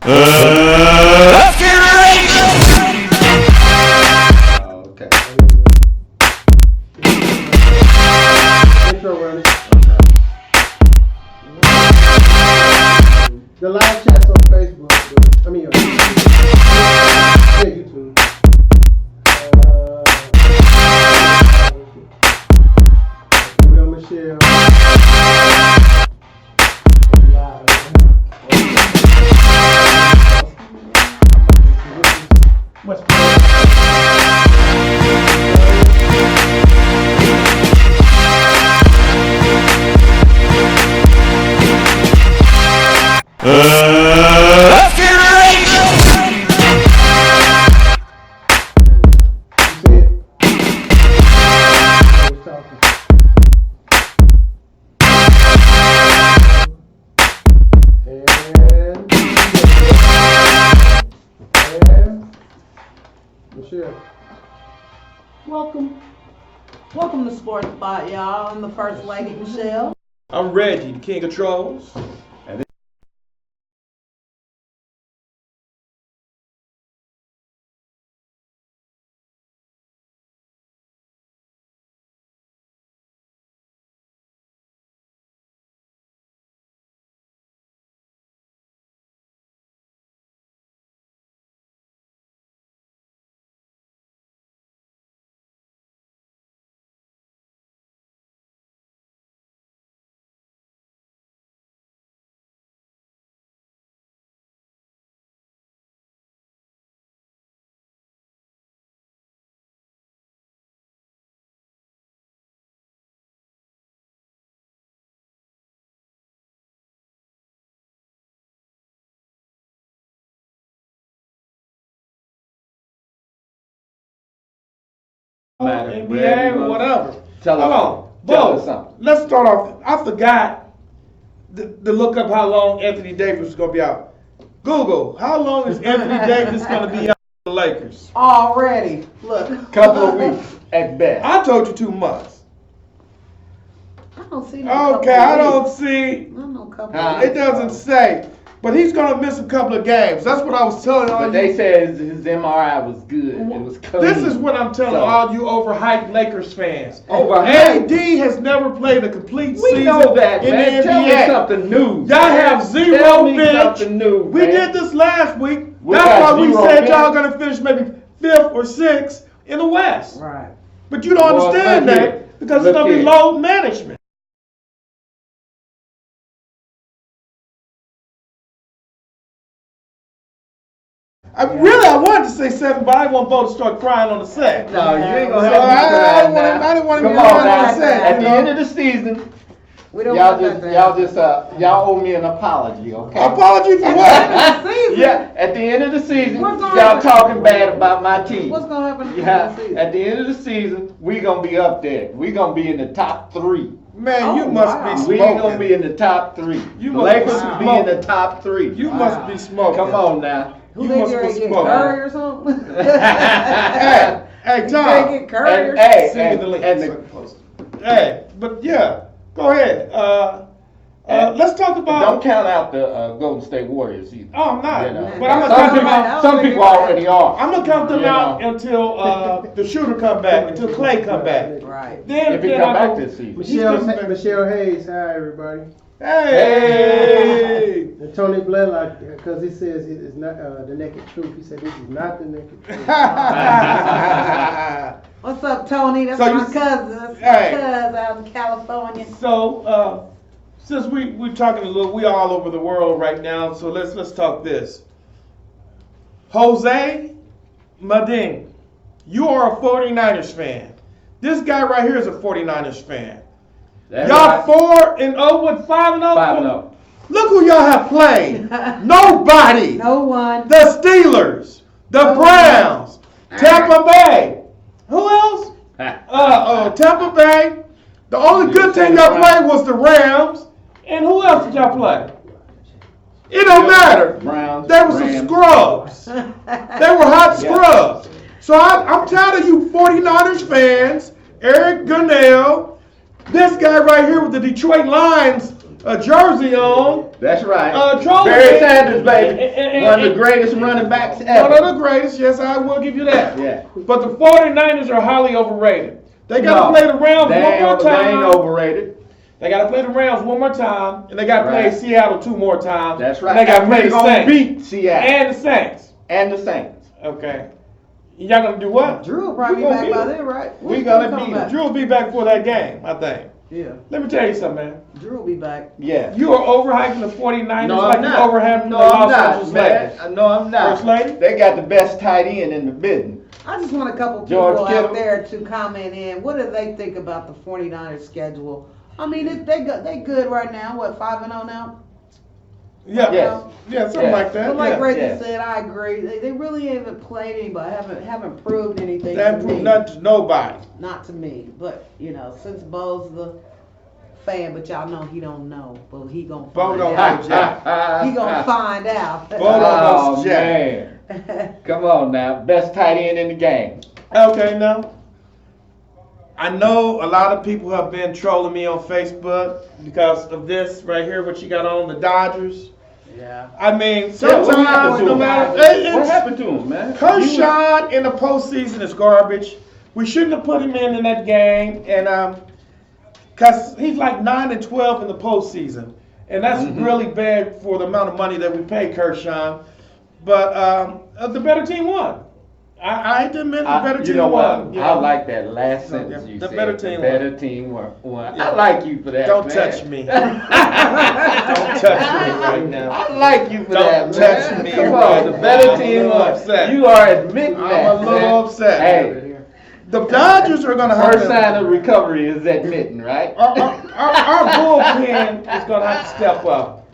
Let's get ready. Okay. Intro running. The live chat's on Facebook. I mean, yeah, YouTube. Will Michelle. What's Let's get ready. Michelle. Welcome to Sports Spot, y'all. I'm the first lady, Michelle. I'm Reggie, the King of Trolls. NBA or whatever. Tell Hold us on. Tell us Bo, something. let's start off. I forgot to look up how long Anthony Davis is going to be out. Google, how long is Anthony Davis going to be out for the Lakers? Already. Look. Couple of weeks at best. I told you 2 months. I don't see no Okay, I don't see. I don't know couple Huh? of It doesn't say. But he's going to miss a couple of games. That's what I was telling all But you. they said his MRI was good. It was clean. This is what I'm telling So- all you overhyped Lakers fans. Overhyped? AD has never played a complete We season know that, in man. the Tell me NBA. something new. Y'all have zero Tell me bench. something new, We man. did this last week. We That's got why we zero said y'all bench. gonna finish maybe 5th or 6th in the West. Right. But you don't Well, understand look that here. because Look it's gonna be here. load management. I wanted to say 7, but I didn't want Bo to start crying on the set. No, you ain't So gonna have me crying now. I didn't want to Come be on crying now. on the set. At you the know? end of the season, We don't y'all want just, that y'all owe me an apology, okay? Apology for what? season. Yeah, at the end of the season, What's gonna y'all happen? talking bad about my team. What's gonna happen at the end Yeah, of the season? at the end of the season, we gonna be up there. We gonna be in the top 3. Man, you Oh, must wow. be We smoking. gonna be in the top 3. You The must Lakers be will be in smoking. the top 3. You must be smoking. Come on now. Who You they must gonna be get smoking. Curry or something? Hey, They Tom. get Curry or And, hey, Send me the link. and Hey, but yeah, go ahead. Let's talk about. don't count out the Golden State Warriors either. Oh, I'm not. You know. But I'm gonna some count them people, out. some people already are. I'm gonna count them You out know. until the shooter come back, until Clay come back. Right. Then If he then come I back go- this season. Michelle Hayes, hi everybody. Hey. And Tony Blair, because he says it is not the naked truth. He said this is not the naked truth. What's up, Tony? That's So you my s- cousin. That's Hey. my cousin out in California. So since we're talking a little, we all over the world right now. So let's talk this. Jose Madin, you are a 49ers fan. This guy right here is a 49ers fan. That's Y'all right. 4-0 with 5-0. 5-0. Look who y'all have played. Nobody. No one. The Steelers, the Browns, Tampa Bay. Who else? Tampa Bay. The only good team y'all played was the Rams. And who else did y'all play? It don't matter. Browns, They were some Rams. scrubs. They were hot scrubs. So I'm tired of you 49ers fans, Eric Gunnell, this guy right here with the Detroit Lions a jersey on. That's right. Trophy. Barry Sanders, baby. And- One of the greatest running backs One ever. of the greatest, yes, I will give you that. Yeah. But the 49ers are highly overrated. They got to play the Rams one more They time. ain't overrated. They got to play the Rams one more time, and they got to play Right. Seattle 2 more times. That's And right. they got to And play we the gonna Saints beat Seattle and the Saints. and the Saints. Okay. Y'all gonna do what? Drew will probably We be gonna back beat by him. then, right? We When's gonna Drew beat come him. back? Drew will be back for that game, I think. Yeah, Let me tell you something, man. Drew will be back. Yeah. You are overhyping the 49ers No, like I'm you not. overhyping No, the I'm Los not, Angeles man. Lakers. No, I'm not. First lady? They got the best tight end in the business. I just want a couple George people Kittle. out there to comment in. What do they think about the 49ers schedule? I mean, they good right now. What, 5-0 now? Yeah. Yes. Yeah, something Yeah. like that. But like yeah. Reggie yeah. said, I agree. They really haven't played anybody. Haven't proved anything That to proved me. nothing to nobody. Not to me. But since Bo's the fan, but y'all know he don't know. But he gonna Bo find don't out. know Jack. He gonna find out. Bo don't know Oh, Jack. man. Come on now. Best tight end in the game. Okay, now. I know a lot of people have been trolling me on Facebook because of this right here, what you got on, the Dodgers. Yeah. I mean, Yeah, what happened sometimes, to no him? matter, What happened to him, man? Kershaw in the postseason is garbage. We shouldn't have put him in that game, and cause he's like 9-12 in the postseason, and that's really bad for the amount of money that we pay Kershaw. But the better team won. I didn't mean the better team You know won. what? you I know. like that last Yeah, sentence you the said. better team The better team won. Yeah. I like you for that, Don't man. touch me. Don't touch me right now. I like you for Don't that, touch man. me Come right on, the now. better I'm a team little won. upset. You are admitting I'm that. a little man. upset. Hey, The Dodgers are gonna have first to. sign of recovery is admitting, right? Our bullpen is going to have to step up.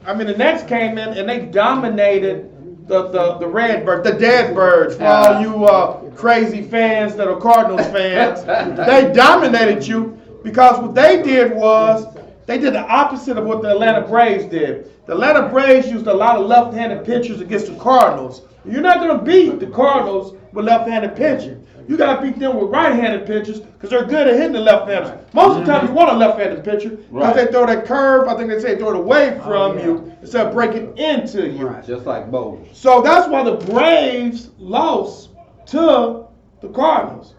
I mean, the Nets came in and they dominated the Redbirds, the Dead Birds, for all you crazy fans that are Cardinals fans. They dominated you because what they did was they did the opposite of what the Atlanta Braves did. The Atlanta Braves used a lot of left-handed pitchers against the Cardinals. You're not going to beat the Cardinals with left-handed pitching. You got to beat them with right-handed pitchers because they're good at hitting the left-handers. Most of the time, you want a left-handed pitcher because Right. they throw that curve. I think they say throw it away from you instead of breaking into you. Right. Just like Bo. So that's why the Braves lost to the Cardinals.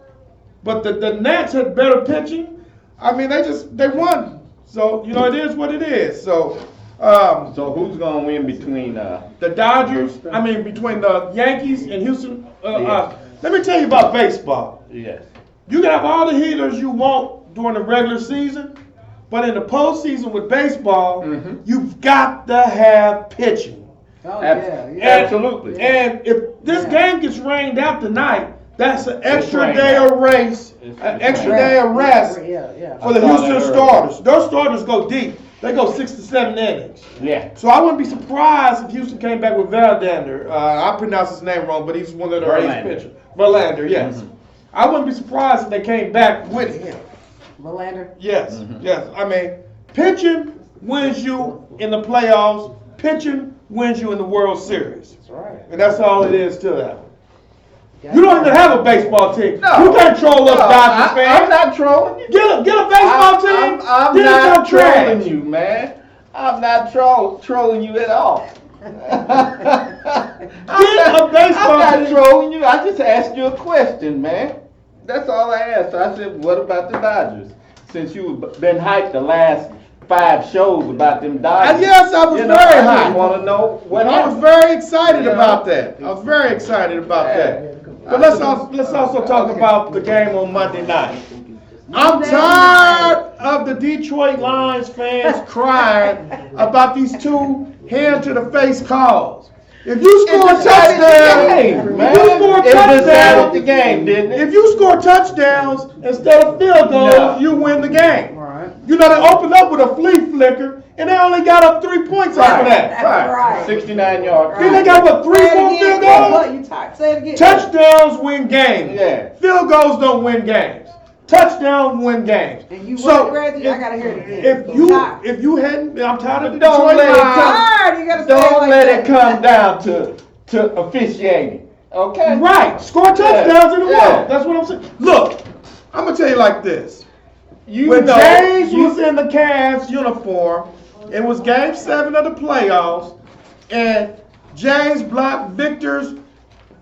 But the Nats had better pitching. I mean, they won. So, it is what it is. So, So who's gonna win between? the Dodgers, between the Yankees and Houston. Yeah. Let me tell you about baseball. Yes. You can have all the hitters you want during the regular season, but in the postseason with baseball, you've got to have pitching. Oh, Ab- yeah. Absolutely. And if this game gets rained out tonight, that's an extra rained day out. of race, It's an rained extra out. day of rest Yeah. for the I saw Houston that earlier. starters. Those starters go deep. They go 6 to 7 innings. Yeah. So I wouldn't be surprised if Houston came back with Verlander. I pronounce his name wrong, but he's one of their ace Verlander. pitchers. Verlander, yes. I wouldn't be surprised if they came back with him. Verlander. Yes, yes. Pitching wins you in the playoffs. Pitching wins you in the World Series. That's right. And that's all it is to that. You don't even have a baseball team. No. You can't troll us, No, Dodgers I'm fans. not trolling you. Get a baseball team. I'm Get not some trash. trolling you, man. I'm not trolling you at all. a baseball I'm team. not trolling you. I just asked you a question, man. That's all I asked. I said, what about the Dodgers? Since you've been hyped the last 5 shows about them Dodgers. Yes, I was very I hyped. just want to know what I was happened. very excited Yeah. about that. I was very excited about Yeah. that. But let's also talk about the game on Monday night. I'm tired of the Detroit Lions fans crying about these 2 hand to the face calls. If you score a It decided the touchdown, game, if man. you score a It decided the touchdown, game, didn't it? if you score touchdowns instead of field goals, No. you win the game. Right. They opened up with a flea flicker, and they only got up 3 points off of that. Right. 69 yards. Then they got, what, 3 Say it more again. field What? goals? You say it again. Touchdowns win games. Yeah. Field goals don't win games. Touchdowns win games. And you So, what, Reggie? I gotta hear it again. If you hadn't, I'm tired of the Don't Detroit let it Lions. come- Hard. You gotta say Don't like let that. it come down to officiating. Okay? Right, score touchdowns in the Yeah. world. That's what I'm saying. Look, I'm gonna tell you like this. You when know, James you- was in the Cavs uniform, it was Game 7 of the playoffs, and James blocked Victor's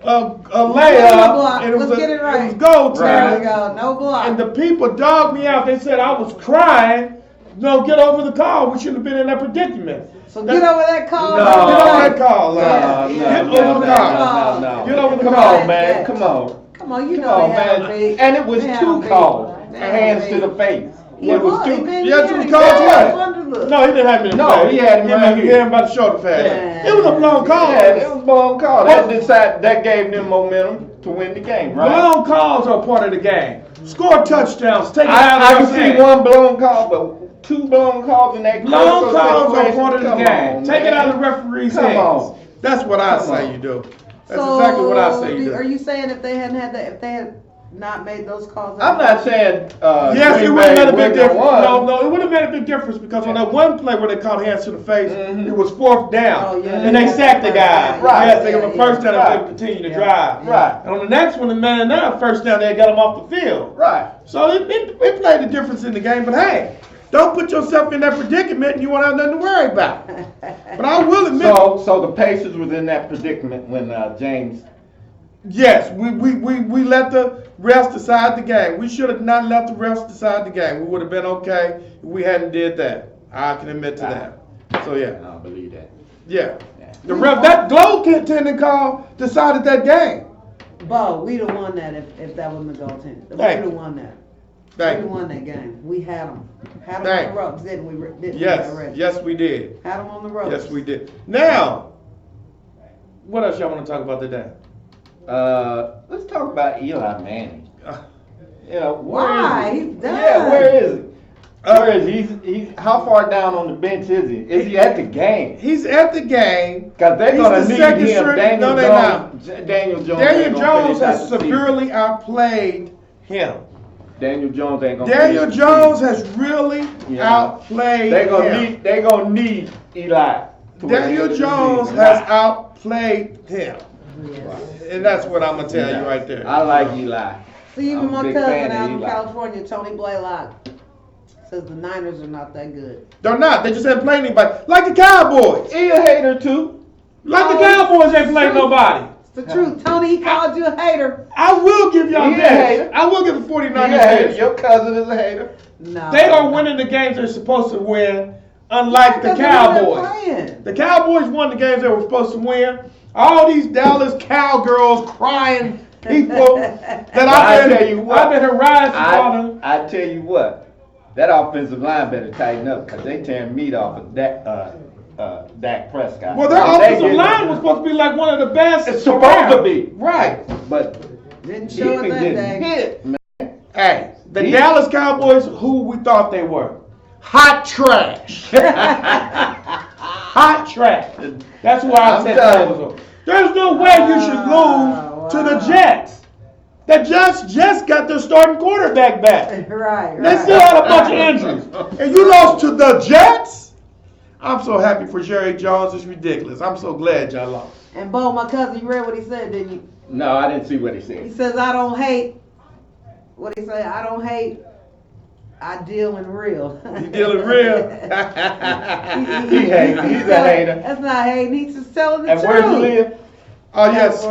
layup, block. and it was Let's get it right. It was goal There time. we go. No block. And the people dogged me out. They said I was crying. No, get over the call. We shouldn't have been in that predicament. So get over that call. No. Get over that call. No, Get no, over the no, call. no. Get over the Come call. on, man. Come on. Come on, you Come know on, they have a man. big. And it was they have two a big- calls. they have a Hands big- to the face. Yeah, It was boy, two. man, Yeah, he two had calls, him what? under the- No, he didn't have me in the No, face. he had him right He here. had him by the shoulder pad. Yeah. It was a blown call. Yeah, it was a blown call. That gave them momentum to win the game, right? Blown calls are part of the game. Score touchdowns. Take it out I of can the see hand. one blown call, but two blown calls in that Blown critical calls are situation. part of the Come game. on, Take it man. out of the referee's Come hands. on. That's what I Come say on. you do. That's So, exactly what I say you do. Are you saying if they hadn't had that, if they had not made those calls? I'm not saying Yes, it Green would have Bay made a big wouldn't have difference. won. No, it would have made a big difference because on that one play where they called hands to the face, Mhm. it was fourth down, Oh, yeah. and they sacked the guy. Right. Yes, they gave him a first down Right. and they continue to Yeah. drive. Right, And on the next one, the man now first down, they got him off the field. right. So it played a difference in the game. But hey, don't put yourself in that predicament and you won't have nothing to worry about. But I will admit, So the Pacers was in that predicament when James. yes, we let the refs decide the game. We should have not let the refs decide the game. We would have been okay if we hadn't did that. I can admit to that. So yeah, I don't believe that. yeah. The ref, that goaltending call decided that game. Bo, we'd have won that if that wasn't the goaltender. We'd Thank have you. won that. Thank We'd have you. won that game. We had them. Had them Thank on the ropes, didn't we? Didn't Yes, we already? yes we did. Had them on the ropes. Yes we did. Now, what else y'all want to talk about today? Let's talk about Eli Manning. You know, where Why? is he? He's done. Yeah, where is he? Where is he? He's how far down on the bench is he? Is he at the game? He's at the game. Because they're He's gonna the need second him. string- Daniel no, they're Jones. Daniel Jones. Daniel ain't gonna Jones finish out has the season. severely outplayed him. Daniel Jones ain't gonna. Daniel finish the Jones season. has really Yeah. outplayed They gonna him. need. They gonna need Eli. to win Daniel the Jones season. has outplayed him. Yes. And that's what I'm going to tell you Yeah. right there. I like Eli. See, even I'm a my big cousin fan of out in Eli. California, Tony Blaylock, says the Niners are not that good. They're not. They just haven't played anybody. Like the Cowboys. He a hater too. Like the Oh, Cowboys ain't played nobody. It's the truth. Tony, he called you a hater. I will give y'all He a this. hater. I will give the He 49ers a hater. this. Your cousin is a hater. No. They are winning the games they're supposed to win, unlike the Because they're Cowboys. playing. The Cowboys won the games they were supposed to win. All these Dallas cowgirls crying people that I tell you what. I've been harassed on. I tell you what. That offensive line better tighten up because they tearing meat off of Dak Prescott. Well, their They offensive getting- line was supposed to be like one of the best. It's supposed around. to be. Right. But Didn't he show it been that getting day. hit, man. Hey, the He- Dallas Cowboys, who we thought they were, hot trash. Hot trash. That's why I I'm said telling that you. was. There's no way you should lose to the wow. Jets. The Jets just got their starting quarterback back. Right, They right. still had a bunch of injuries. And you lost to the Jets? I'm so happy for Jerry Jones. It's ridiculous. I'm so glad y'all lost. And Bo, my cousin, you read what he said, didn't you? No, I didn't see what he He said. says, I don't hate. What he say? I don't hate. I deal in real. You dealing real? He hates. He's a hater. That's not hating. He's just telling the And truth. where you live? Oh yes,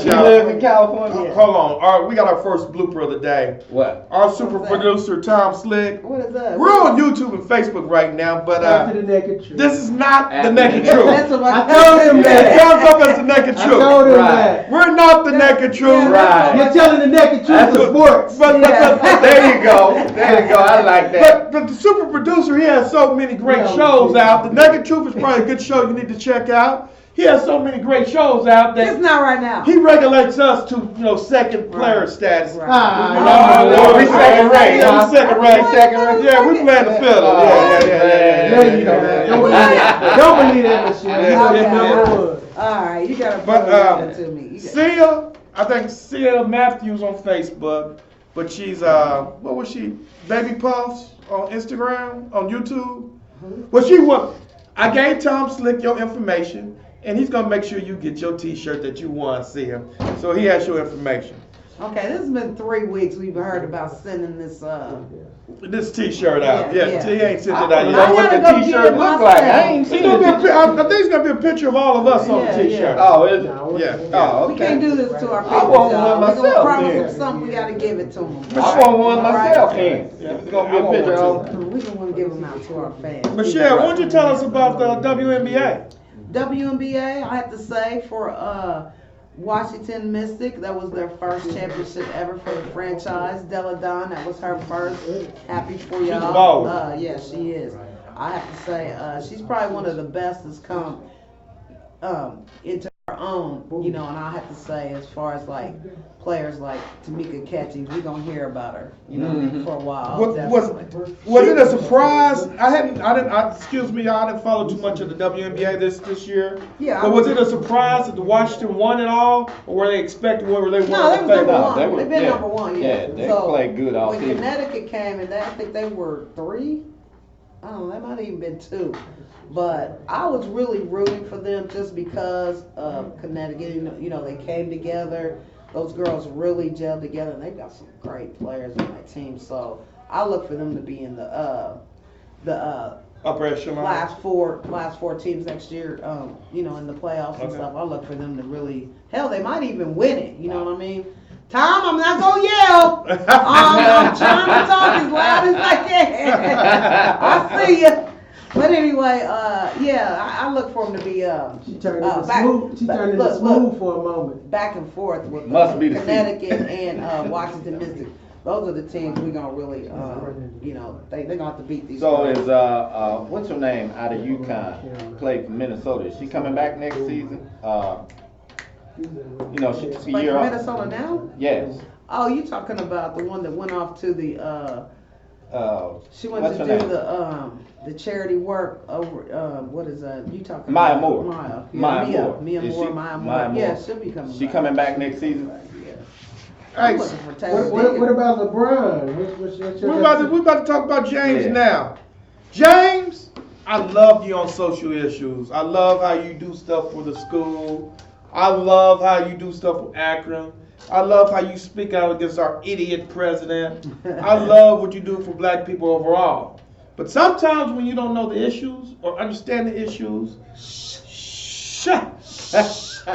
You y'all. live in California? Hold on. All right, we got our first blooper of the day. What? Our super What's that? producer Tom Slick. What is that? We're on YouTube and Facebook right now, but After the naked truth. this is not the After naked the- truth. That's what my I told him It that. comes up as the naked I told truth. him Right. that. We're not the naked truth. Right. You're telling the naked truth That's of what- sports. But, There you go. There you go. I like that. but the super producer, he has so many great Yeah, shows yeah. out. The Naked Truth is probably a good show you need to check out. He has so many great shows out It's that not right now. he regulates us to second player Right. status. Right. Ah, We second rate, Yeah, huh? we second rate. Second rate. Yeah, we playing the fiddle. Yeah. There you go. Don't believe that. Don't believe that, Michelle. Yeah, You know yeah, number one. All right, you gotta But, prove that to me. You got- Sia, I think Sia Matthews on Facebook, but she's what was she? Baby Puffs on Instagram, on YouTube. Well, she was. I gave Tom Slick your information, and he's gonna make sure you get your T-shirt that you won, Sia. So he has your information. Okay, this has been 3 weeks. We've heard about sending this. This T-shirt out. Yeah, Yeah, yeah. he ain't sent it I out don't yet. know what gotta the go get T-shirt it look like. I myself. ain't It's seen gonna be it. I think it's gonna be a picture of all of us on Yeah, the T-shirt. Oh, is it? No, Yeah. Oh, We okay. can't do this to our I people, want one y'all. We gonna myself, promise then. them something. We gotta give it to them. I want one myself, then. It's gonna be I a want picture one on. We don't want to give them out to our fans. Michelle, why don't you tell us about the WNBA? WNBA, I have to say, for Washington Mystic, that was their first championship ever for the franchise. Della Don, that was her first. Happy for She's a y'all. baller. Yeah, she is. I have to say, she's probably one of the best that's come into her own, you know, and I have to say, as far as like players like Tamika Catchings, we're gonna hear about her, you know, for a while. Definitely. Was it a surprise? Excuse me, I didn't follow too much of the WNBA this year. Yeah, But was it a surprise that the Washington won it all, or were they expecting where they won? No, they was number No, one. they were- They've been yeah. number one, yeah. Yeah, they played good all when season. Connecticut came in, I think they were 3. I don't know, they might have even been 2. But I was really rooting for them just because of Connecticut. You know, they came together. Those girls really gelled together, and they've got some great players on that team. So I look for them to be in the Upper echelon. last four teams next year, you know, in the playoffs and Okay. stuff. I look for them to really, hell, they might even win it. You know what I mean? Tom, I'm not gonna yell. I'm trying to talk as loud as I can. I see you. But anyway, yeah, I look for them to be She turned into back- smooth. She turned into look, smooth for a moment. back and forth with Must be the Connecticut and Washington Mystic. Those are the teams we're gonna really, you know, they're gonna have to beat these. So girls. is what's her name out of UConn? Played for Minnesota. Is she coming back next season? You know, she's a Play year for off. Minnesota now? Yes. Oh, you talking about the one that went off to the she went What's to her do name? the charity work over what is you talking Maya about? Moore. Maya. Yeah, Maya Mia, Moore. Mia Is Moore, she- Maya Moore. Maya Moore? Yeah, she'll be coming She back. coming back next season? Yeah. Hey, I'm looking for Taylor What Dickens. about LeBron? What's your we about to talk about James Yeah. now. James, I love you on social issues. I love how you do stuff for the school. I love how you do stuff for Akron. I love how you speak out against our idiot president. I love what you do for black people overall. But sometimes when you don't know the issues or understand the issues, shut.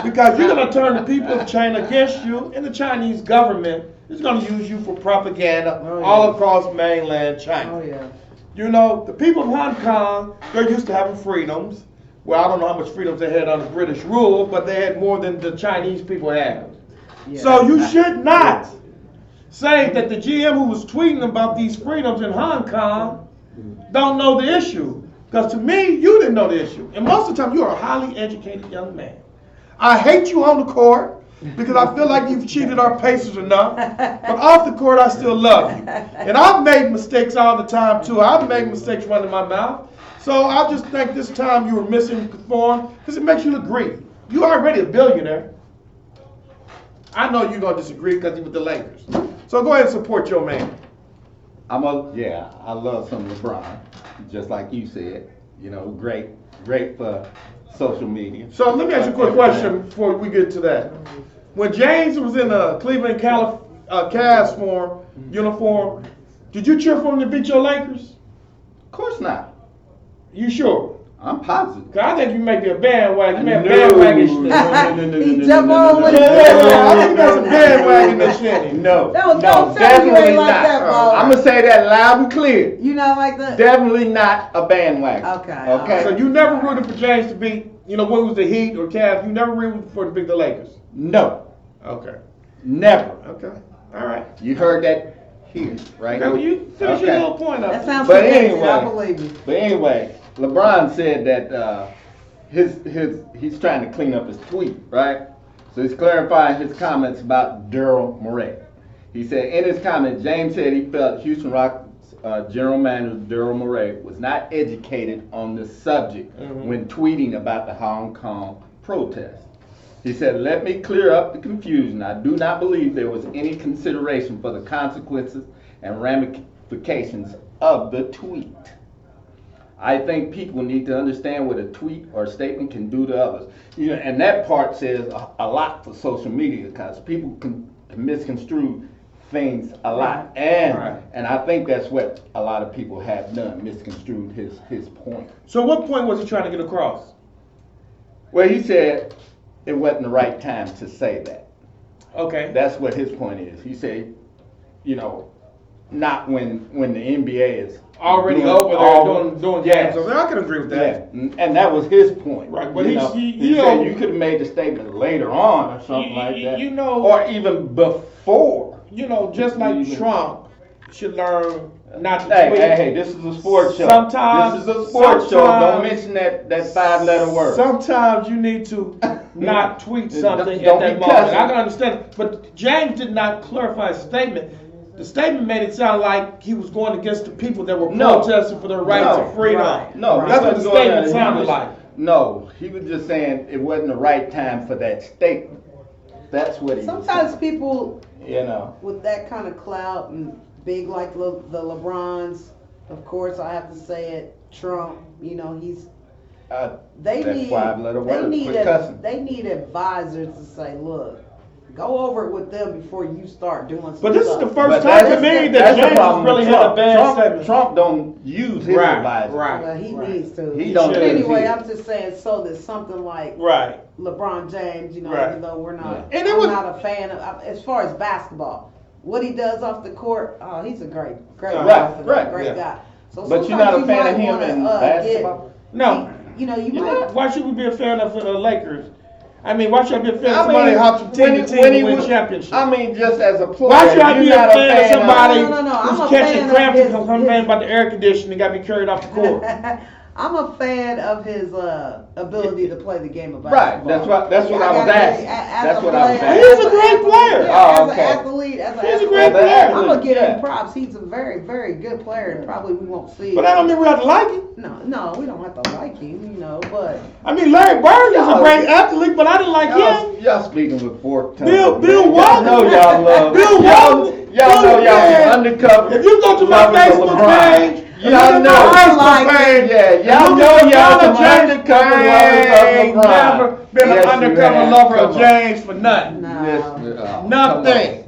Because you're going to turn the people of China against you, and the Chinese government is going to use you for propaganda Oh, yeah. all across mainland China. Oh yeah. You know, the people of Hong Kong, they're used to having freedoms. Well, I don't know how much freedoms they had under British rule, but they had more than the Chinese people had. Yeah. So you should not say that the GM who was tweeting about these freedoms in Hong Kong don't know the issue. Because to me, you didn't know the issue. And most of the time, you are a highly educated young man. I hate you on the court because I feel like you've cheated our Pacers enough. But off the court, I still love you. And I've made mistakes all the time, too. I've made mistakes running my mouth. So I just think this time you were misinformed because it makes you look greedy. You're already a billionaire. I know you're going to disagree because you're with the Lakers. So go ahead and support your man. I love some LeBron, just like you said. You know, great for social media. So let me ask you a quick question before we get to that. When James was in a Cleveland Cavs uniform, did you cheer for him to beat your Lakers? Of course not. You sure? I'm positive. 'Cause I think you may be a bandwagon. You may have No, bandwagon. He jump on with Yeah, it. I think that's a bandwagon this shit. No, Don't no, tell me you definitely ain't like not. that, Bo. I'm gonna say that loud and clear. You not like that? Definitely not a bandwagon. Okay, Okay. So you never rooted for James to beat, when it was the Heat or Cavs, you never rooted for to beat the Lakers. No, Okay. never. Okay. All right. You heard that here, right? Okay, well, you finish your Okay. little point up. That sounds But convincing. anyway. I believe you. But anyway, LeBron said that he's trying to clean up his tweet, right? So he's clarifying his comments about Daryl Morey. He said in his comment, James said he felt Houston Rockets general manager Daryl Morey was not educated on the subject when tweeting about the Hong Kong protest. He said, "Let me clear up the confusion. I do not believe there was any consideration for the consequences and ramifications of the tweet. I think people need to understand what a tweet or a statement can do to others." And that part says a lot for social media because people can misconstrued things a lot, and Right. and I think that's what a lot of people have done, misconstrued his point. So what point was he trying to get across? Well, he said it wasn't the right time to say that. Okay. That's what his point is. He said, you know, not when the NBA is Already doing over there all- doing Yes. games over there. I can agree with Yeah, that. and that was his point. Right, but You he- know, he- he you said know- you could have made the statement later on or something You- like that. you know- or even before. You know, just like Mhm. Trump should learn not to Hey, tweet. hey, this is a sports show. Sometimes- This is a sports show. Don't sometimes- mention that 5-letter word. Sometimes you need to not tweet something at Don't that be moment. cussing. I can understand, but James did not clarify his statement. The statement made it sound like he was going against the people that were No. protesting for their right No. to freedom. Right. No, he That's what the wasn't going statement there. He sounded was- like. No, he was just saying it wasn't the right time for that statement. That's what he was Sometimes saying. people You know. with that kind of clout and big like the LeBrons, of course I have to say it, Trump, you know, he's they That need 5-letter they word, need quit cussing. they need advisors to say, look, go over it with them before you start doing some But this is stuff. the first But time to that's- me that that's the James problem really with had a Trump. bad statement. Trump don't use his Right, advisors. right. Well, he needs to. He don't But use anyway, his. I'm just saying so that something like Right. LeBron James, you know, Right. even though we're not, Yeah. And it I'm was- not a fan of, as far as basketball, what he does off the court, oh, he's a great Right, guy for that, right, great yeah. guy. So But you're sometimes not a fan might of him wanna, in get- basketball? No. You know, you You might. know, why should we be a fan of the Lakers? I mean, why should I be a fan of I somebody mean, that hops from team when to he- team when to he win was- championship? I mean, just as a player, Why should I you're be a not fan of somebody No, I'm who's a catching fan of cramps his- and complaining about the air conditioning and got to be carried off the court? I'm a fan of his ability to play the game of Right, basketball. that's what I was gotta asking. say, That's a what I was player- asking. He's a as an great athlete, player. Yeah, Oh, as okay. an athlete, He's a athlete, great player. I'm gonna give Yeah. him props. He's a very, very good player, and probably we won't see. But that don't mean we have to like him. No, we don't have to like him, you know. But I mean, Larry Bird is a Y'all- great athlete, but I didn't like him. Y'all speaking with fork tongue. Bill Y'all Walton. know y'all love. Bill y'all, Walton. y'all know y'all Yeah. some undercover. If you go to my lovers of Facebook LeBron. page, y'all know. Yeah, y'all know y'all some undercover lovers of LeBron. Never been Yes, an you undercover have. lover of Come on. James for nothing. no, Yes, come Nothing. on.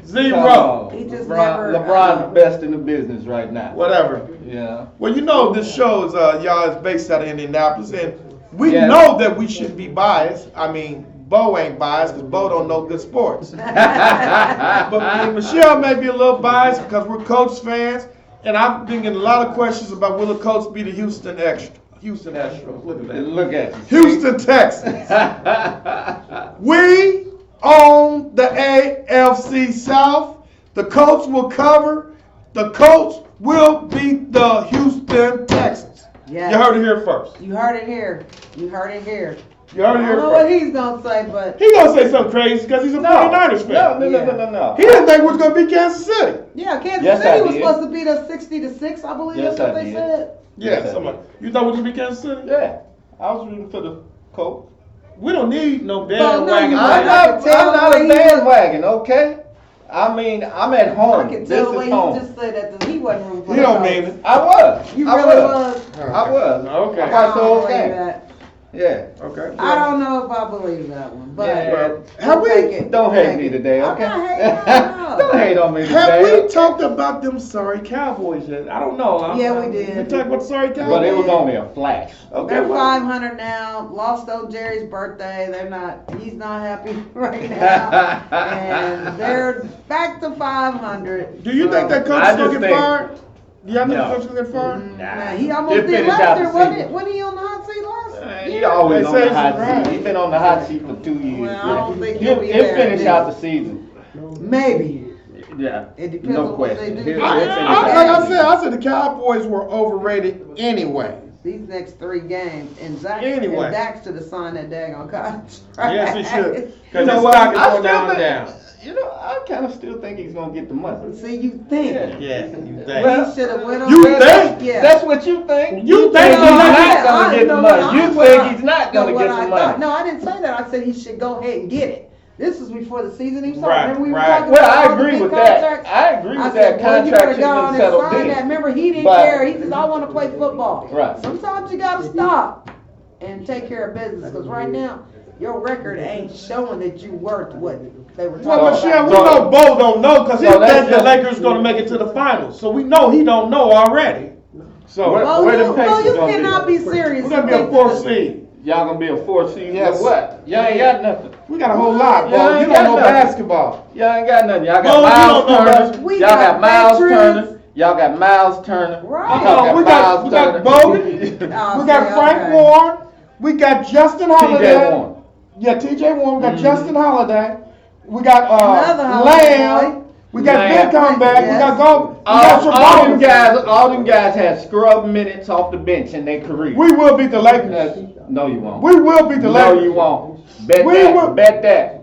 Zero. Come on. He just LeBron, never, LeBron's the best in the business right now. Whatever. Yeah. Well, you know, this show is y'all is based out of Indianapolis, and we Yes. know that we shouldn't be biased. I mean, Bo ain't biased because Bo don't know good sports. But Michelle may be a little biased because we're Colts fans, and I've been getting a lot of questions about will the Colts be the Houston Astros. Look at that. Look at you. Houston Texans. We own the AFC South. The Colts will cover. The Colts will beat the Houston Texans. Yes. You heard it here first. You heard it here. You heard it here. You heard I it don't here know what first. he's gonna say, but He gonna say something crazy because he's a 49ers fan. No. He didn't think we was gonna beat Kansas City. yeah, Kansas Yes, City I was did. supposed to beat us 60-6, I believe Yes, that's what I they did. said. Yeah, Yes, I somebody. did. You thought we was gonna beat Kansas City? Yeah. I was rooting for the Colts. We don't need no no, bandwagon. you I'm I not, can tell I'm not the a way he was- bandwagon, okay? I mean, I'm at home. I can This tell the way is he home. just said that he wasn't rooting for He the don't Colts. mean it. I was. You I really was. was. I was. Okay. I watched the I whole don't believe game. that. Yeah. Okay. I don't know if I believe that one, but Yeah. Have we- take it. Don't Take hate me it. today, I'm okay? not hating, no. Don't hate on me Have today. we talked about them sorry Cowboys yet? I don't know. Yeah, we did. We talked about the sorry Cowboys. But it was only a flash. Okay, They're well, 500 now. Lost old Jerry's birthday. They're not. He's not happy right now, and they're back to 500. do you think that coach I is gonna just get think- fired? Yeah, I think No. the coach is gonna get fired. Nah, he almost He'll did finish last out year, the wasn't season. it? Wasn't he on the hot seat last He year? always They on say the he's hot right. seat. He's been on the hot seat for 2 years. Well, I don't think he'll, he'll be he'll there finish this- out the season. Maybe. Yeah. It depends No on what question. they do. He'll I, finish like out I the said, I said the Cowboys were overrated anyway. These next 3 games, and Zach Anyway. and Dax should have signed that daggone contract. Yes, he should. You Because know his what? stock is I going still down and think- down. You know, I kind of still think he's gonna get the money. See, you think. Yeah. Yeah, you think. Well, He should have went on. You there. think? Yeah. That's what you think. You think he's he's not not gonna get the money. You think he's not gonna get the money. No, I didn't say that. I said he should go ahead and get it. This was before the season even Right, started. Remember we were right. talking Well, about I all the agree big with that. contracts? I agree I with said, that. well, you Contract better should go have on been and settled sign then. that. Remember, he didn't But- care. He says, I want to play football. Right. Sometimes you got to stop and take care of business because right now, your record ain't showing that you worth what they were Well, talking Michelle, about. we know Bo don't know because he So let's thinks the just- Lakers going to make it to the finals. So we know he don't know already. So Where the Pacers you gonna be? cannot be serious. we're going to be a and think fourth that- seed. Y'all gonna be a 4 seed? Yes. With what? Y'all ain't got nothing. We got a whole lot, Yeah, Bo. I You ain't don't got know nothing. basketball. Y'all ain't got nothing. Y'all Bo, got you Miles don't know Turner. nothing. We Y'all got got Miles veterans. Turner. Y'all got Miles Turner. Right. Y'all We got Miles Bowden. Oh, We got okay, Frank okay. Warren. We got Justin TJ Holiday. Warren. Yeah, TJ Warren. We got Mhm. Justin Holiday. We got Another Holiday Lamb. boy. We got Lamb. Ben come back. We Yes. got Gold. We got All them guys had scrub minutes off the bench in their career. We will beat the Lakers. No, you won't. We will beat the No, Lakers. you won't. Bet We that. will- Bet that.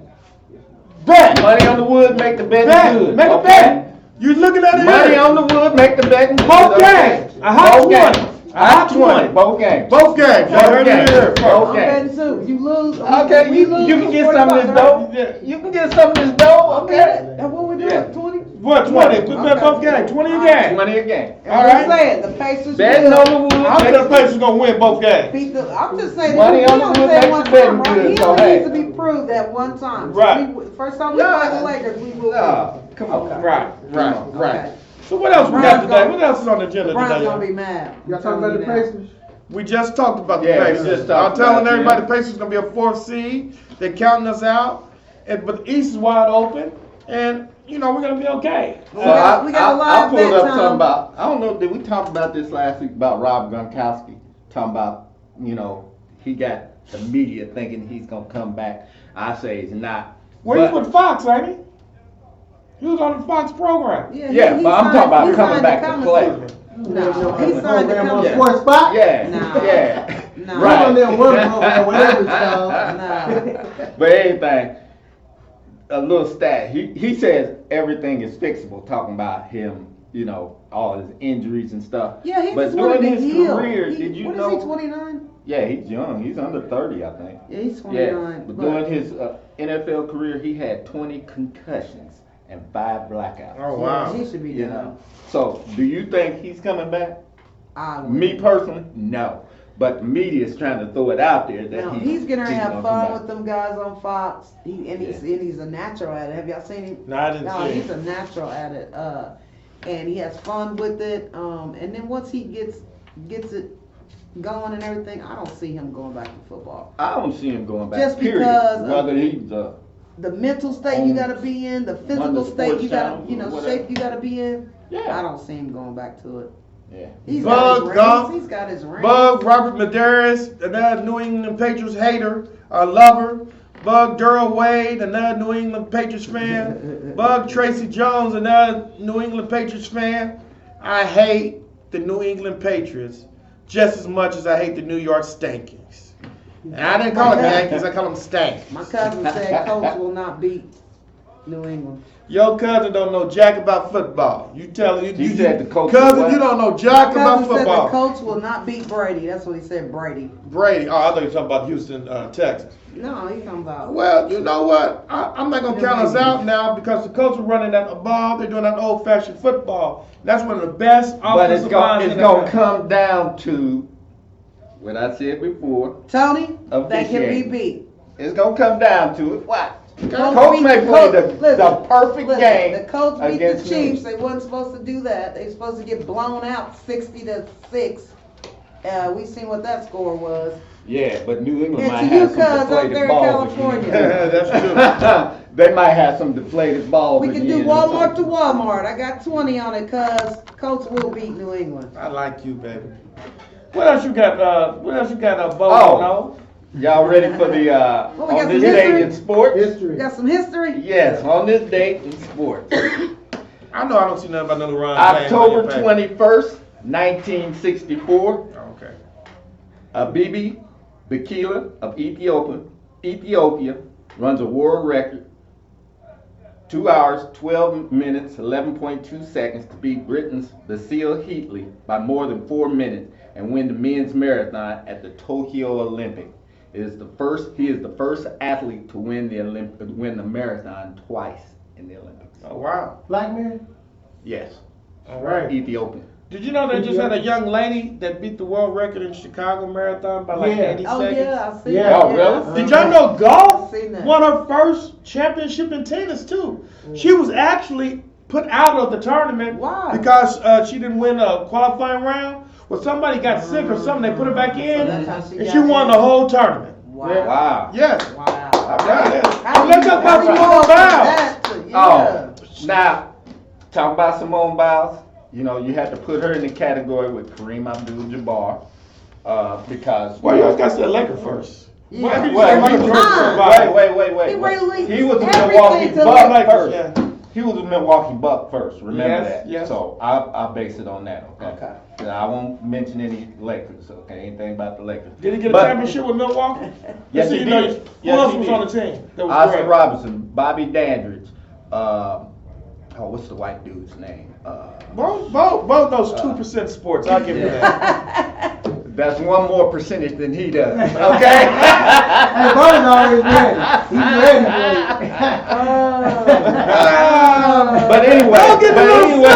Bet. Money on the wood, make the bet Bet. good. Make a okay? bet. You looking at it Money here. on the wood, make the bet good. Both okay? games. A hot Both 20. games. A hot 20. Both games. Both games. Y'all Both heard it games. here first. Both I'm games. betting too. You lose. Okay, we you lose can get some of this 45, dough. right? You can get some of this dough, okay? And what we doing? Yeah. 20? What, 20? We bet both games. 20 a game. 20 a game. All I'm right. just saying, the Pacers Betting will on the wood. I'm make the Pacers going to win both games. beat the. I'm just saying. Money he on the only wood said makes one the betting time, right? good, He so only hey. needs to be proved that one time. So Right. first time we play the Lakers, we will Nah, win. come on. Right, right, Come on. right. Okay. So what else we got Brian's today? gonna- What else is on the agenda LeBron's today? gonna y'all? be mad. Y'all talking about the Now. Pacers? We just talked about the Yeah, we Pacers. just talked I'm telling about everybody them. the Pacers going to be a fourth seed. They're counting us out. But the East is wide open. And, you know, we're going to be okay. We got a I live pulled bet, up Tom. something about, I don't know, did we talk about this last week about Rob Gronkowski? Talking about, you know, he got the media thinking he's going to come back. I say he's not. Well, he's But- with Fox, ain't he? He was on the Fox program. Yeah, Yeah, he but I'm signed- talking about he coming signed back the to play. commentator. No, he signed the program on commentator. Sports Spot? Yeah, No. yeah. No. Right. On there, one program, whatever it's called. No. But anything, a little stat. He says everything is fixable. Talking about him, you know, all his injuries and stuff. Yeah, he but just wanted during to his heal. career, did you what know? is he, 29? Yeah, he's young. He's under 30, I think. Yeah, he's Yeah, 29. but during his NFL career, he had 20 concussions and 5 blackouts. Oh, Yeah, wow. he should be You done. know. So, do you think he's coming back? I would. Me personally, no. But the media is trying to throw it out there that No, he's gonna have come fun back. with them guys on Fox. He's a natural at it. Have y'all seen him? No, I didn't No, see he's it. a natural at it. And he has fun with it. And then once he gets it going and everything, I don't see him going back to football. I don't see him going back. Just period. because of- Whether he's The mental state you gotta be in, the physical the state sports you gotta, channel, you know, whatever. shape you gotta be in. I yeah, don't see him going back to it. yeah. He's Bug, got his Gump, rings. He's got his rings. Bug, Robert Medeiros, another New England Patriots hater, lover. Bug, Daryl Wade, another New England Patriots fan. Bug, Tracy Jones, another New England Patriots fan. I hate the New England Patriots just as much as I hate the New York Stankies. And I didn't call them Yankees, I call them Stankies. My cousin said Colts will not beat New England. Your cousin don't know jack about football. You tell you. He you said the Colts cousin, what? you don't know My jack about cousin said the football. Colts will not beat Brady. That's what he said, Brady. Brady. Oh, I thought you were talking about Houston, Texas. No, he's talking about. Well, you know what? I'm not gonna New count us England. out now because the Colts are running that ball. They're doing that old-fashioned football. That's one of the best But it's offensive going lines it's in the gonna NFL. come down to what I said before. Tony, Of they this can be game. beat. It's gonna come down to it. What? Colts Coach beat may the play Colts. the perfect Listen, game. The Colts beat the against Chiefs. New- They wasn't supposed to do that. They were supposed to get blown out 60-6. We seen what that score was. Yeah, but New England And might to have you, some cuz, up deflated there in balls California. again. That's true. They might have some deflated balls We can again do or Walmart to something. Walmart. I got 20 on it, cuz Colts will beat New England. I like you, baby. What else you got? What else you got? Bo? Oh. Y'all ready for the Well, we got on this some date history. in sports? We History. got some history. Yes, on this date in sports. I know I don't see nothing about no LeBron James. October on your 21st, 1964, page. Okay. Abibi Bikila of Ethiopia runs a world record 2 hours, 12 minutes, 11.2 seconds to beat Britain's Basil Heatley by more than 4 minutes and win the men's marathon at the Tokyo Olympic. He is the first athlete to win the marathon twice in the Olympics. Oh wow. Black man? Yes, All right. Ethiopian. Did you know they just had a young lady that beat the world record in Chicago Marathon by like Yeah. 80 Oh seconds? yeah, I see Yeah. that. Oh, really? Did y'all know golf I've seen that. won her first championship in tennis too? She was actually put out of the tournament Why? because she didn't win a qualifying round. Well, somebody got sick or something. They put her back in, that's how she and got she won in. the whole tournament. Wow. Wow. Yes. Wow. Yeah. How Let's do talk you- how about do you Simone go from Biles. that to- Oh, now, talking about Simone Biles, you know, you had to put her in the category with Kareem Abdul-Jabbar, because. Why you always got to say Laker first? Yeah. Why did you Well, say he Michael was- Jordan Ah. survived? Wait. He released He was a everything Milwaukee to Buck Lakers, first. yeah. He was a Milwaukee Buck first. Remember Yes, that. yes. So I base it on that. Okay. Okay. I won't mention any Lakers. Okay. Anything about the Lakers. Did he get a But- championship with Milwaukee? Yes, So he you know, did. who Yes, else he was did. on the team? That was Oscar great? Robinson, Bobby Dandridge. What's the white dude's name? Both those 2% sports. I'll give you that. That's one more percentage than he does. Okay. Hey, Bo's always ready. He's ready for it. But anyway, Don't get but a little anyway,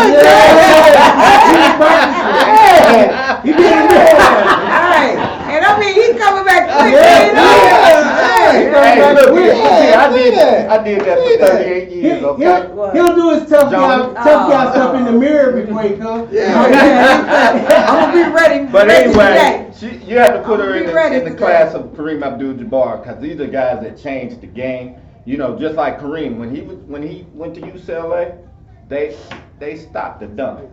He did it. Hey, and I mean, he's coming back quick. Hey, look, quick. see, I did Yeah. that for 38 years. Okay. He'll do his tough John- guy stuff in the mirror before he comes. I'm gonna be ready. But ready anyway, today. you have to put her I'll in be ready in the today. class of Kareem Abdul-Jabbar because these are guys that changed the game. You know, just like Kareem, when he went to UCLA, they stopped the dunking.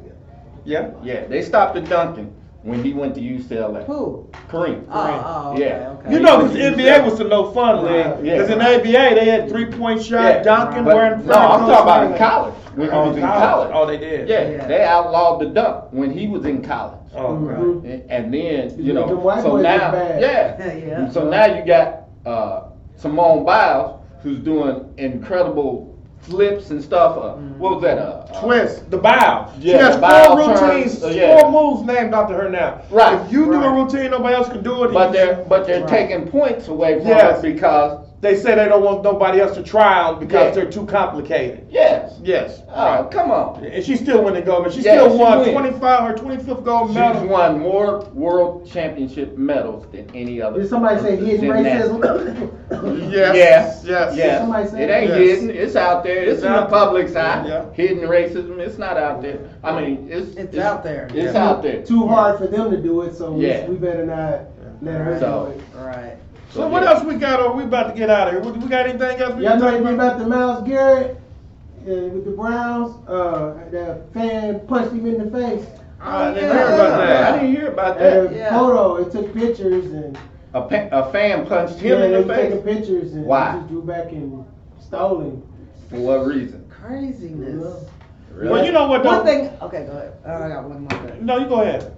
Yeah. Yeah, they stopped the dunking when he went to UCLA. Who? Kareem. Oh, okay, Yeah. okay. You know, the NBA was the no fun league. Yeah. Because in the ABA, they had 3-point shot, dunking, But- wearing no, I'm talking about in college. When he was in college. Oh, they did. Yeah, they outlawed the dunk when he was in college. Oh, right. And then, you The know, white so boys now, are bad. yeah. Yeah. So now you got Simone Biles, who's doing incredible flips and stuff. What was that? Twist, the bow. She Yeah, has the bow 4 routines, turns, yeah. 4 moves named after her now. Right. If you do a Right. routine, nobody else can do it. But they're Right. taking points away from Yes. it because They say they don't want nobody else to try them because Yeah. they're too complicated. yes. Yes. Oh, come on. And she still won the gold medal. She Yeah, still she won wins. her 25th gold She's medal. won more world championship medals than any other. Did somebody say hidden gymnast. racism? Yes. Yes. Yeah, Somebody said it ain't that? hidden. It's out there. It's It's in the out there. public's eye. Yeah. Hidden racism. It's not out there. I mean, It's out there. It's Yeah. out there. Too hard for them to do it, so Yeah. we better not let her So- do it. Right. So what else we got? Or we about to get out of here? We got anything else we Y'all can know talk anything about? about the Myles Garrett with the Browns? The fan punched him in the face. I didn't yeah. hear about I that. didn't hear about And that. a Yeah. photo, it took pictures and A fan punched him yeah, in they the was face. taking pictures and Why? he just drew back and stole him. For what reason? Craziness. Well, you know what? One Though? thing. Okay, go ahead. I got one more thing. No, you go ahead.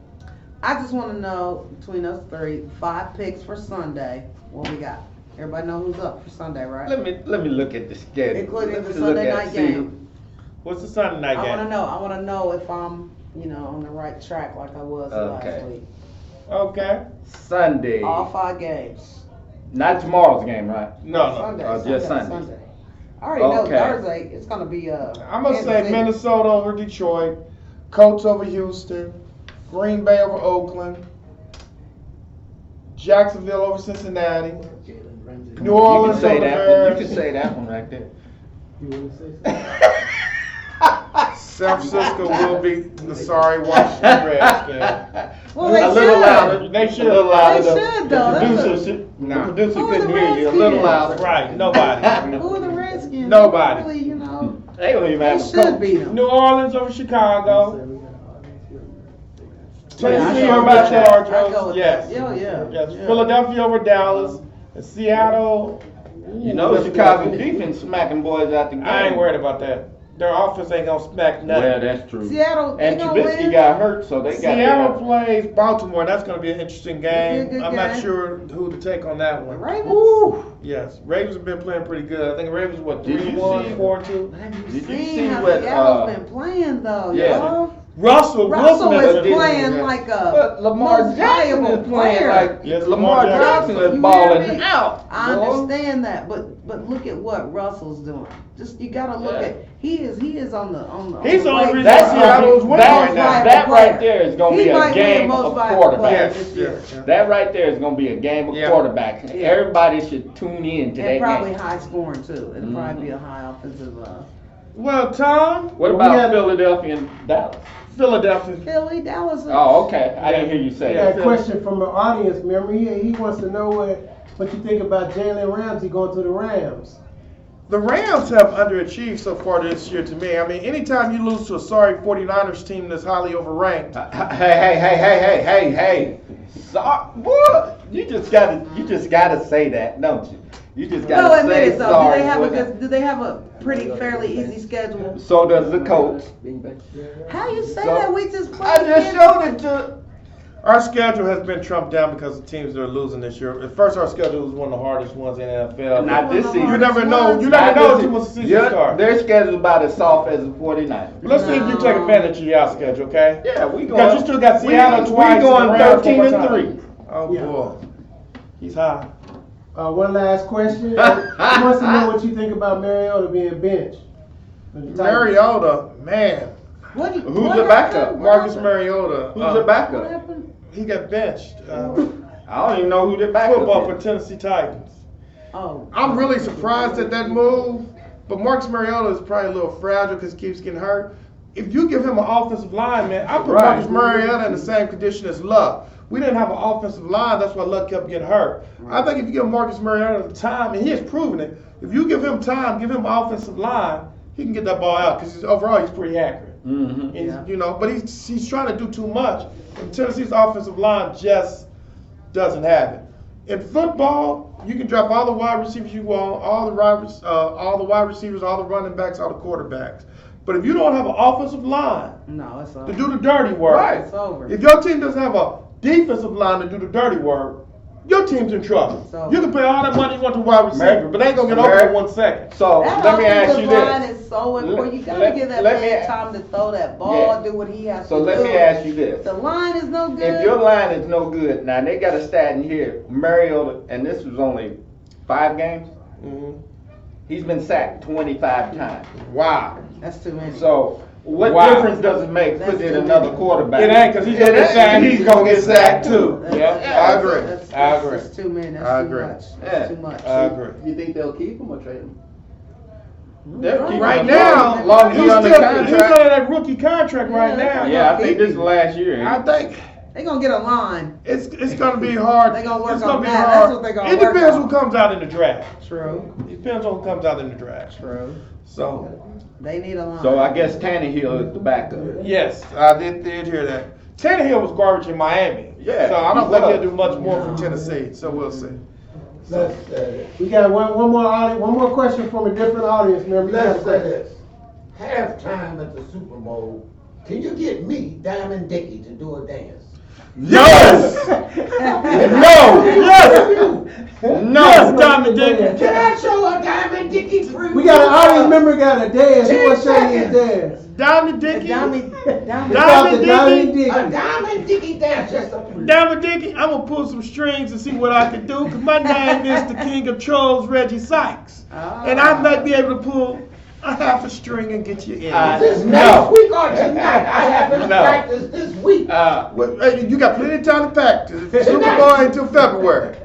I just want to know between us three, 5 picks for Sunday. What we got? Everybody know who's up for Sunday, right? Let me look at the schedule. Including Let the me look Sunday at- night see game. What's the Sunday night I game? want to know. I want to know if I'm, on the right track like I was Okay. last week. Okay. Sunday. All 5 games. Not tomorrow's game, right? No. Sunday. just Sunday. I already know Okay. Thursday. It's gonna be I'm gonna Kansas say City. Minnesota over Detroit, Colts over Houston, Green Bay over Oakland, Jacksonville over Cincinnati, New You Orleans can say over that one. Bears, You can say that one right there. You want to say something? San Francisco will beat the sorry Washington Redskins. Well, they a little should. louder. They should. A little louder. They The- should, the though. That's producer a- should- Nah. The producer Who are couldn't the hear you. A little Redskins? louder. Right, nobody. Who are the Redskins? Nobody. Really, They don't even they have a should coach. beat them. New Orleans over Chicago, Tennessee Yeah, I over go with that. Chargers. I go with Yes. that. Yeah. Yes. Yeah. Philadelphia over Dallas, and Seattle. You know Chicago defense smacking boys out the game. I ain't worried about that. Their offense ain't gonna smack nothing. Well, that's true. Seattle, they And gonna Trubisky win. got hurt, so they got Seattle plays Baltimore, and that's going to be an interesting game. It'll be a good I'm not game. sure who to take on that one. Ravens. Yes, Ravens have been playing pretty good. I think Ravens what Did you 3-1, see- 4-2. Have you Did you seen see how what, Seattle's been playing though, yeah. y'all? Russell Russell Wilson is playing like a But Lamar most Jackson valuable is playing player. like Yes, Lamar Lamar Jackson Jackson. is You balling hear me? out. I boy. understand that, but look at what Russell's doing. Just you gotta look Yeah. at he is on the He's the the only way- reason That's Seattle's winning that, right now. that Player. right there is gonna He be a might win game most of valuable player quarterbacks. this year. That right there is gonna be a game of Yeah. quarterbacks. Yeah. Everybody should tune in to And that probably game. high scoring too. It'll probably be a high offensive. Well, Tom, What We about got- Philadelphia and Dallas? Philadelphia. Philly, Dallas. Oh, okay. I didn't hear you We say got that. a question from the audience. Remember, he wants to know what you think about Jalen Ramsey going to the Rams. The Rams have underachieved so far this year to me. I mean, anytime you lose to a sorry 49ers team that's highly overranked, Hey. So, boy, you just gotta say that, don't you? You just No, gotta admit say it though. sorry. Do they have a pretty fairly easy schedule? So does the coach. How you say So- that? We just played. I just showed it to. our schedule has been trumped down because of teams that are losing this year. At first, our schedule was one of the hardest ones in the NFL. Not this season. You never know. You Not never know this until the season Yeah, starts. Their schedule's about as soft as the 49ers. Let's see if you take advantage of your schedule, okay? Yeah, we Because going. you still got Seattle twice. We going and the Rams 13 one and more 3. time. Oh Yeah. boy, he's high. One last question. He wants to know what you think about Mariota being benched. for the Titans. Mariota, man, What do you- Who's what the backup? happened? Marcus Mariota. Who's the What backup? happened? He got benched. I don't even know who the backup Football for is. Tennessee Titans. Oh. I'm really surprised at that move, but Marcus Mariota is probably a little fragile because he keeps getting hurt. If you give him an offensive line, man, I put Right. Marcus Mariota in the same condition as Luck. We didn't have an offensive line, that's why Luck kept getting hurt. I think if you give Marcus Mariota time, and he has proven it, if you give him time, give him an offensive line, he can get that ball out because overall he's pretty accurate. Mm-hmm. And, Yeah. you know, but he's trying to do too much. And Tennessee's offensive line just doesn't have it. In football, you can drop all the wide receivers you want, all the wide receivers, all the running backs, all the quarterbacks. But if you don't have an offensive line No, it's to over. do the dirty work, Right. It's over. if your team doesn't have a defensive line to do the dirty work, your team's in trouble. So- You can pay all that money you want to wide receiver, but they ain't gonna get open Mary- in 1 second. So That let me ask offensive you line this. is so important. You gotta Let- give that let me man a- time to throw that ball, Yeah. do what he has So to do. let me ask you this. The line is no good. If your line is no good, now they got a stat in here, Mariota, and this was only 5 games, Mhm. he's been sacked 25 times. Wow. That's too many. So what Wow. difference does it make That's putting in too another many. quarterback? It ain't, 'cause he's gonna It get ain't, sacked. He's gonna get sacked too. That's- Yeah, that's- I agree. That's, I agree. That's too many. That's I too agree. much. Yeah. That's too much. I agree. You think they'll keep him or trade him? They'll keep Right him now, as long as he's he's under still contract. under that rookie contract right Yeah. now. Yeah, I think this is the last year. I think They gonna get a line. it's gonna be hard. They gonna work It's gonna on be that. hard. That's what they gonna It work depends on. who comes out in the draft. True. It depends on who comes out in the draft. True. So They need a line. So I guess Tannehill is the backup. yes, I did hear that. Tannehill was garbage in Miami. Yeah, So I don't he think was. he'll do much more for Tennessee. So we'll see. We got one more question from a different audience member. You got a Let's say question? this. Halftime at the Super Bowl, can you get me, Diamond Dickie, to do a dance? Yes! No! Yes, No! Diamond Dickie. Can I show a Diamond Dickie free? We got an audience member got a dance. He want to show you his dance. Diamond Dickie. Diamond It's called the Diamond Dickie. A Diamond Dickie dance, just a Diamond Dickie, I'm gonna pull some strings and see what I can do. Cause my name is the King of Trolls, Reggie Sykes, and I might be able to pull a half a string and get you in. This No. next week or tonight. I haven't No. practiced this week. Well, hey, you got plenty of time to practice. Super Bowl ain't until February.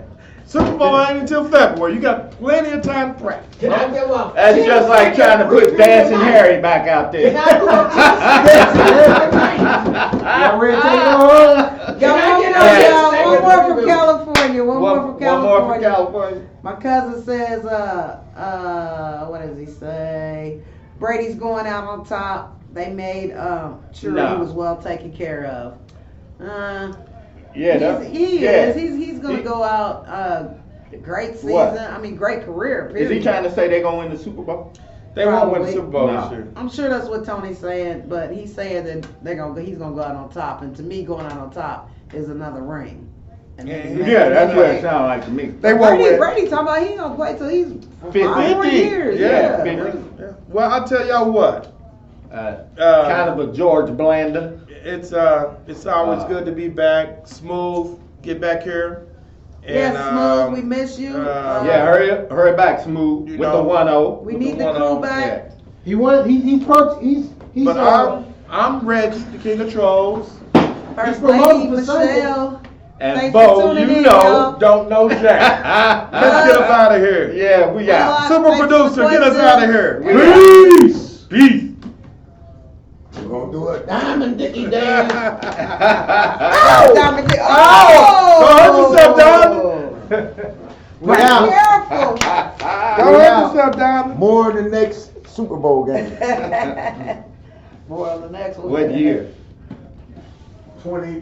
Super Bowl ain't until February. You got plenty of time to practice. Can I give up? That's just like trying to put Dancing Harry back out there. Can I do a Y'all ready to take it home? Can I get Yes. up? One more from California. One more from One more California. for California. My cousin says, what does he say? Brady's going out on top. They made sure No. he was well taken care of. Yeah, that, He yeah. is. He's gonna He- go out. Great season. What? I mean, great career. Is Period. he trying to say they're gonna win the Super Bowl? They won't win the Probably. Super Bowl No. this year. I'm sure that's what Tony's saying, but he's saying that he's gonna go out on top. And to me, going out on top is another ring. And Yeah, that's what it sounds like to me. They won't Brady, win. Brady talking about he gonna play till he's 50. 5 more years. Yeah. Yeah. Yeah. Well, I'll tell y'all what. Kind of a George Blanda. It's always good to be back. Smooth, get back here. Yes, Smooth, we miss you. Yeah, hurry back, Smooth, You with know, the 1-0. We need the crew back. He won. He's But I'm Reggie, the King of Trolls. First promoted Lady for Sunday. Michelle. And Thanks Bo, for tuning you in, know, y'all. Don't know Jack. Let's get up out of here. Yeah, we out. Super Thanks for producer, get us questions. out of here. Peace. Peace. We're gonna do a Diamond Dickie dance. Oh, Dominic. Go hurt yourself, Diamond. We're out. Careful. Go hurt yourself, Diamond. More in the next Super Bowl game. More on the next one. What year? 20